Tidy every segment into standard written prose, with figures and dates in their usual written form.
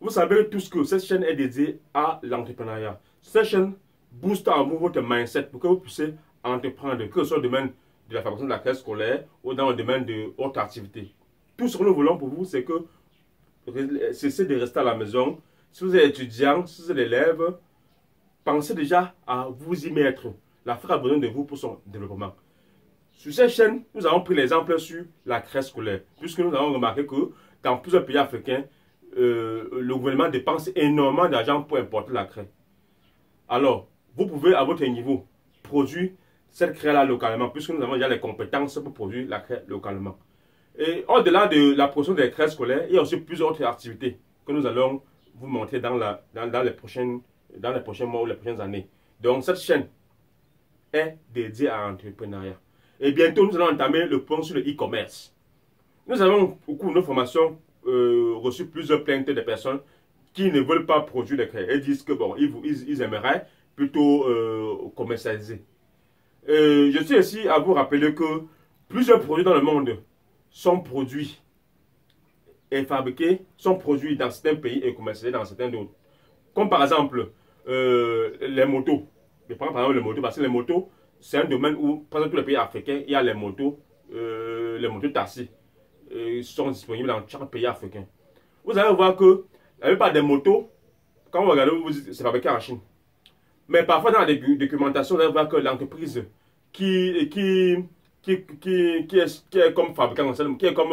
Vous savez tous que cette chaîne est dédiée à l'entrepreneuriat. Cette chaîne booste en vous votre mindset pour que vous puissiez entreprendre, que ce soit le domaine de la fabrication de la classe scolaire ou dans le domaine de haute activité. Tout ce que nous voulons pour vous, c'est que cessez de rester à la maison. Si vous êtes étudiant, si vous êtes élève, pensez déjà à vous y mettre. L'Afrique a besoin de vous pour son développement. Sur cette chaîne, nous avons pris l'exemple sur la crèche scolaire, puisque nous avons remarqué que dans plusieurs pays africains, le gouvernement dépense énormément d'argent pour importer la craie. Alors, vous pouvez à votre niveau produire cette craie-là localement, puisque nous avons déjà les compétences pour produire la craie localement. Et au-delà de la production des crèches scolaires, il y a aussi plusieurs autres activités que nous allons vous montrer dans les prochains mois ou les prochaines années. Donc, cette chaîne est dédiée à l'entrepreneuriat. Et bientôt, nous allons entamer le point sur le e-commerce. Nous avons, au cours de nos formations, reçu plusieurs plaintes de personnes qui ne veulent pas produire des craies. Elles disent que bon, ils aimeraient plutôt commercialiser. Je tiens aussi à vous rappeler que plusieurs produits dans le monde sont produits et fabriqués, sont produits dans certains pays et commercialisés dans certains d'autres. Comme par exemple les motos. Je prends par exemple les motos parce que les motos, c'est un domaine où, dans tous les pays africains, il y a les motos taxis. Sont disponibles dans chaque pays africain. Vous allez voir que la plupart des motos, quand vous regardez, c'est fabriqué en Chine. Mais parfois dans la documentation, vous allez voir que l'entreprise qui est comme fabricant, qui est comme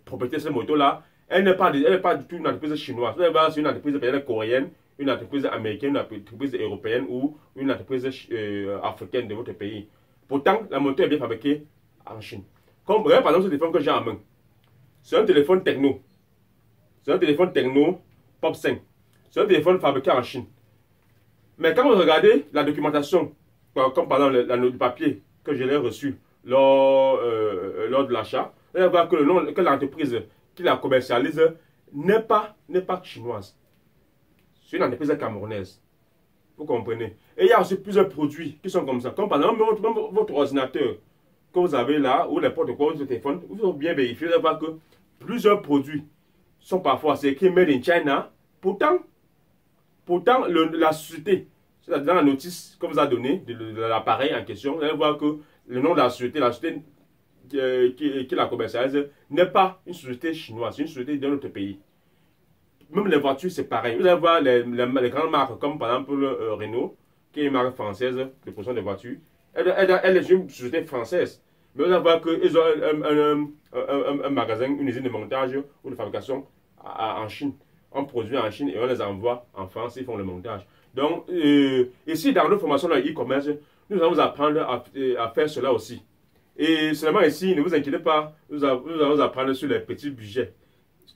propriétaire de cette moto-là, elle n'est pas du tout une entreprise chinoise. Vous allez voir, c'est une entreprise peut-être coréenne, une entreprise américaine, une entreprise européenne ou une entreprise africaine de votre pays. Pourtant, la moto est bien fabriquée en Chine. Comme par exemple ce téléphone que j'ai en main. C'est un téléphone techno. C'est un téléphone techno Pop 5. C'est un téléphone fabriqué en Chine. Mais quand vous regardez la documentation, comme par exemple le papier que je l'ai reçu lors de l'achat, vous allez voir que l'entreprise qui la commercialise n'est pas chinoise. C'est une entreprise camerounaise. Vous comprenez? Et il y a aussi plusieurs produits qui sont comme ça. Comme par exemple votre ordinateur que vous avez là, ou n'importe quoi, votre téléphone, vous devez bien vérifier, vous allez voir que plusieurs produits sont parfois, c'est écrit Made in China. Pourtant la société, c'est-à-dire dans la notice que vous a donnée de l'appareil en question, vous allez voir que le nom de la société qui la commercialise n'est pas une société chinoise, c'est une société d'un autre pays. Même les voitures, c'est pareil. Vous allez voir les grandes marques, comme par exemple Renault, qui est une marque française de production de voitures. Elle est une société française. Mais vous allez voir qu'ils ont un magasin, une usine de montage ou de fabrication en Chine. On produit en Chine et on les envoie en France, ils font le montage. Donc, ici, dans nos formations dans e-commerce, nous allons vous apprendre à faire cela aussi. Et seulement ici, ne vous inquiétez pas, nous allons vous apprendre sur les petits budgets,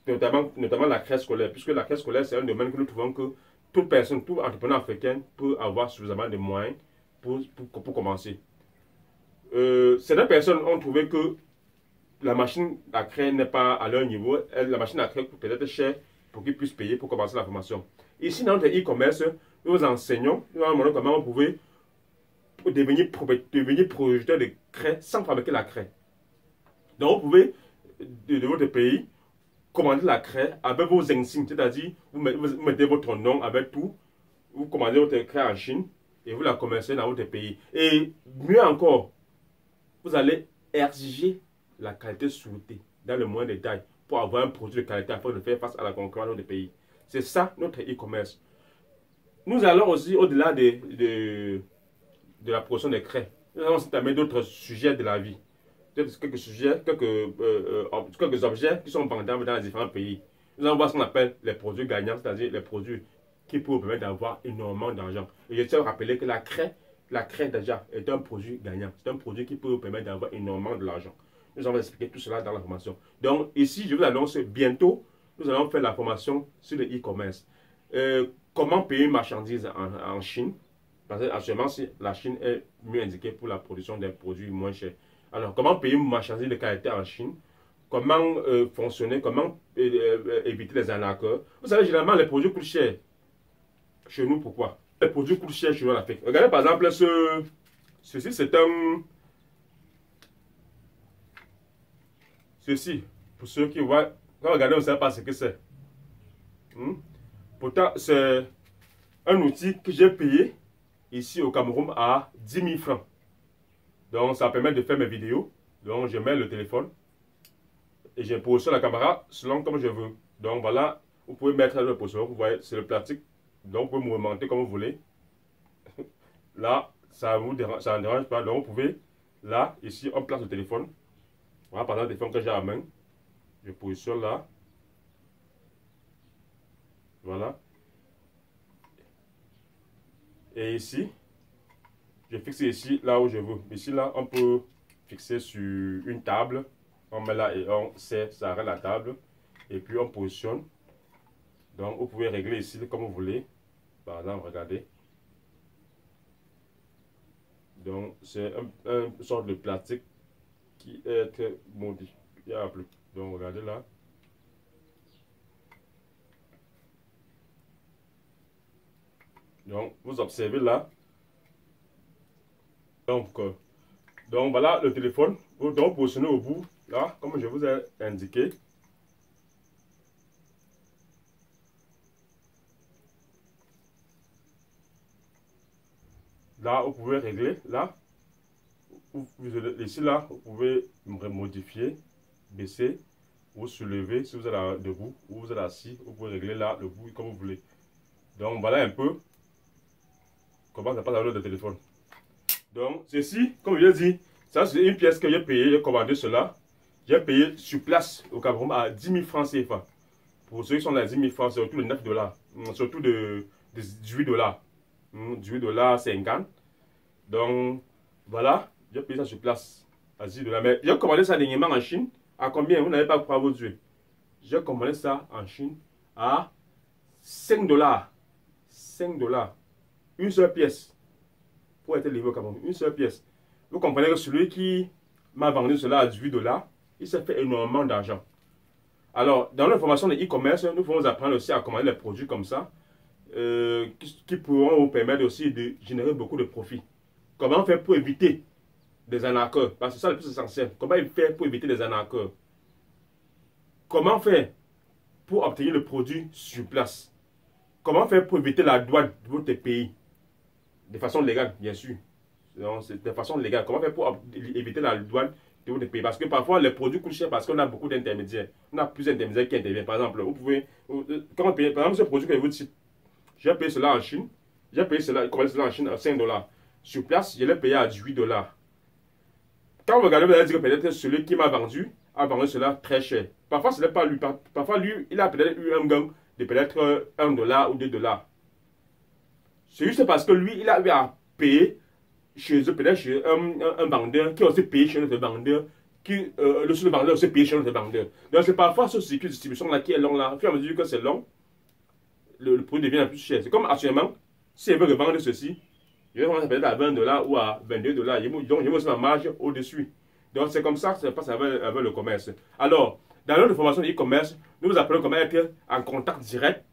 notamment la crèche scolaire, puisque la crèche scolaire, c'est un domaine que nous trouvons que toute personne, tout entrepreneur africain peut avoir suffisamment de moyens pour commencer. Certaines personnes ont trouvé que la machine à craie n'est pas à leur niveau. La machine à craie coûte peut-être cher pour qu'ils puissent payer pour commencer la formation. Ici, dans notre e-commerce, nous vous enseignons, nous allons montrer comment vous pouvez devenir producteur de craie sans fabriquer la craie. Donc, vous pouvez, de votre pays, commander la craie avec vos insignes, c'est-à-dire vous mettez votre nom avec tout, vous commandez votre craie en Chine et vous la commercialisez dans votre pays. Et mieux encore, vous allez exiger la qualité souhaitée dans le moindre détail pour avoir un produit de qualité afin de faire face à la concurrence des pays. C'est ça notre e-commerce. Nous allons aussi au-delà de la production des craies. Nous allons aussi entamer d'autres sujets de la vie. Quelques sujets, quelques objets qui sont vendables dans les différents pays. Nous allons voir ce qu'on appelle les produits gagnants, c'est-à-dire les produits qui peuvent vous permettre d'avoir énormément d'argent. Et je tiens à rappeler que la craie déjà est un produit gagnant. C'est un produit qui peut vous permettre d'avoir énormément de l'argent. Nous allons expliquer tout cela dans la formation. Donc ici, je vous annonce bientôt, nous allons faire la formation sur le e-commerce. Comment payer une marchandise en Chine? Parce qu'actuellement, la Chine est mieux indiquée pour la production des produits moins chers. Alors, comment payer une marchandise de qualité en Chine? Comment fonctionner? Comment éviter les arnaqueurs? Vous savez, généralement, les produits coûtent cher. Chez nous, pourquoi? Les produits coûtent cher chez nous en Afrique. Regardez par exemple, ceci, c'est un... Ceci, pour ceux qui voient, quand vous regardez, vous ne savez pas ce que c'est. Pourtant, c'est un outil que j'ai payé ici au Cameroun à 10 000 francs. Donc, ça permet de faire mes vidéos. Donc, je mets le téléphone et je positionne la caméra selon comme je veux. Donc, voilà, vous pouvez mettre le position. Vous voyez, c'est le plastique. Donc, vous pouvez mouvementer comme vous voulez. Là, ça ne dérange pas. Donc, vous pouvez, là, ici, on place le téléphone. Voilà, par exemple, le téléphone que j'ai à la main. Je positionne là. Voilà. Et ici, je fixe ici, là où je veux. Ici, là, on peut fixer sur une table. On met là et on sait, ça arrête la table. Et puis, on positionne. Donc, vous pouvez régler ici comme vous voulez. Par exemple, regardez. Donc, c'est une sorte de plastique qui est modifiable. Donc, regardez là. Donc, vous observez là. Donc voilà le téléphone. Donc, positionnez au bout, là, comme je vous ai indiqué. Là, vous pouvez régler, là. Ici, là, vous pouvez modifier, baisser ou soulever si vous êtes debout ou vous êtes assis. Vous pouvez régler là le bout comme vous voulez. Donc, voilà un peu comment ça passe avec le téléphone. Donc, ceci, comme je l'ai dit, ça c'est une pièce que j'ai payée, j'ai commandé cela. J'ai payé sur place au Cameroun à 10 000 francs CFA. Pour ceux qui sont à 10 000 francs, c'est surtout de 9 $, surtout de 18 $. 18 $50. Donc, voilà, j'ai payé ça sur place à 10 $. Mais j'ai commandé ça dernièrement en Chine. À combien? Vous n'avez pas quoi vous tuer. J'ai commandé ça en Chine à 5 $. 5 $. Une seule pièce. Pour être livré au Cameroun. Une seule pièce. Vous comprenez que celui qui m'a vendu cela à 18 $, il s'est fait énormément d'argent. Alors, dans l'information de e-commerce, nous pouvons apprendre aussi à commander les produits comme ça, qui pourront vous permettre aussi de générer beaucoup de profits. Comment faire pour éviter des arnaqueurs? Parce que c'est ça le plus essentiel. Comment faire pour éviter des arnaqueurs? Comment faire pour obtenir le produit sur place? Comment faire pour éviter la douane de votre pays? De façon légale, bien sûr. C'est de façon légale. Comment faire pour éviter la douane de votre pays? Parce que parfois, les produits coûtent cher parce qu'on a beaucoup d'intermédiaires. On a plusieurs intermédiaires qui interviennent. Par exemple, vous pouvez... Quand on paye, par exemple, ce produit que je vous cite, j'ai payé cela en Chine. J'ai payé cela, en Chine à 5 $. Sur place, je l'ai payé à 18 $. Quand vous regardez, vous allez dire que peut-être celui qui m'a vendu a vendu cela très cher. Parfois, ce n'est pas lui. Parfois, lui, il a peut-être eu un gain de peut-être 1 $ ou 2 $. C'est juste parce que lui, il a eu à payer chez eux, peut-être chez un vendeur qui a aussi payé chez notre vendeur, le seul vendeur a aussi payé chez notre vendeur. Donc, c'est parfois ce cycle de distribution-là qui est long là. Au fur et à mesure que c'est long, le produit devient plus cher. C'est comme actuellement, si je veux revendre ceci, je vais vendre peut-être à 20 $ ou à 22 $. Donc, je mets aussi ma marge au-dessus. Donc, c'est comme ça que ça passe avec le commerce. Alors, dans notre formation de e-commerce, nous vous apprenons comment être en contact direct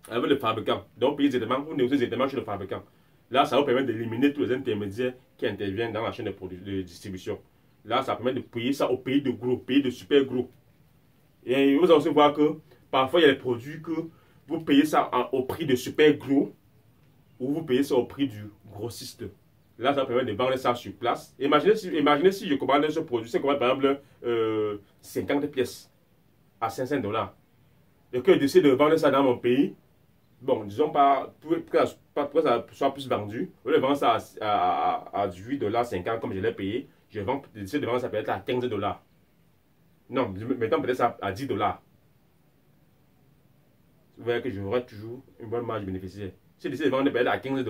avec le fabricant. Donc, payer directement ou négocier directement chez le fabricant. Là, ça vous permet d'éliminer tous les intermédiaires qui interviennent dans la chaîne de distribution. Là, ça permet de payer ça au pays de gros, pays de super gros. Et vous allez aussi voir que parfois, il y a des produits que vous payez ça au prix de super gros ou vous payez ça au prix du grossiste. Là, ça permet de vendre ça sur place. Imaginez si je commande ce produit, c'est par exemple 50 pièces à 500 $. Et que je décide de vendre ça dans mon pays, bon, disons pas pour que ça soit plus vendu, au lieu de vendre ça à 18 $ 50 comme je l'ai payé, je décide de vendre ça peut-être à 15 $. Non, mettons peut-être ça à 10 $. Vous voyez que j'aurai toujours une bonne marge bénéficiaire. Si je décide de vendre peut-être à 15 $,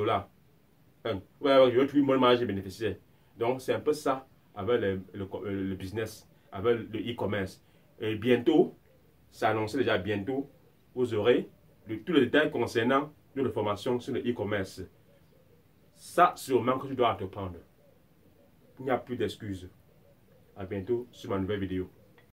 j'aurai toujours une bonne marge bénéficiaire. Donc, c'est un peu ça avec le business, avec le e-commerce. Et bientôt, c'est annoncé déjà bientôt, vous aurez tous les détails concernant notre formation sur le e-commerce. Ça, sûrement que tu dois entreprendre. Il n'y a plus d'excuses. À bientôt sur ma nouvelle vidéo.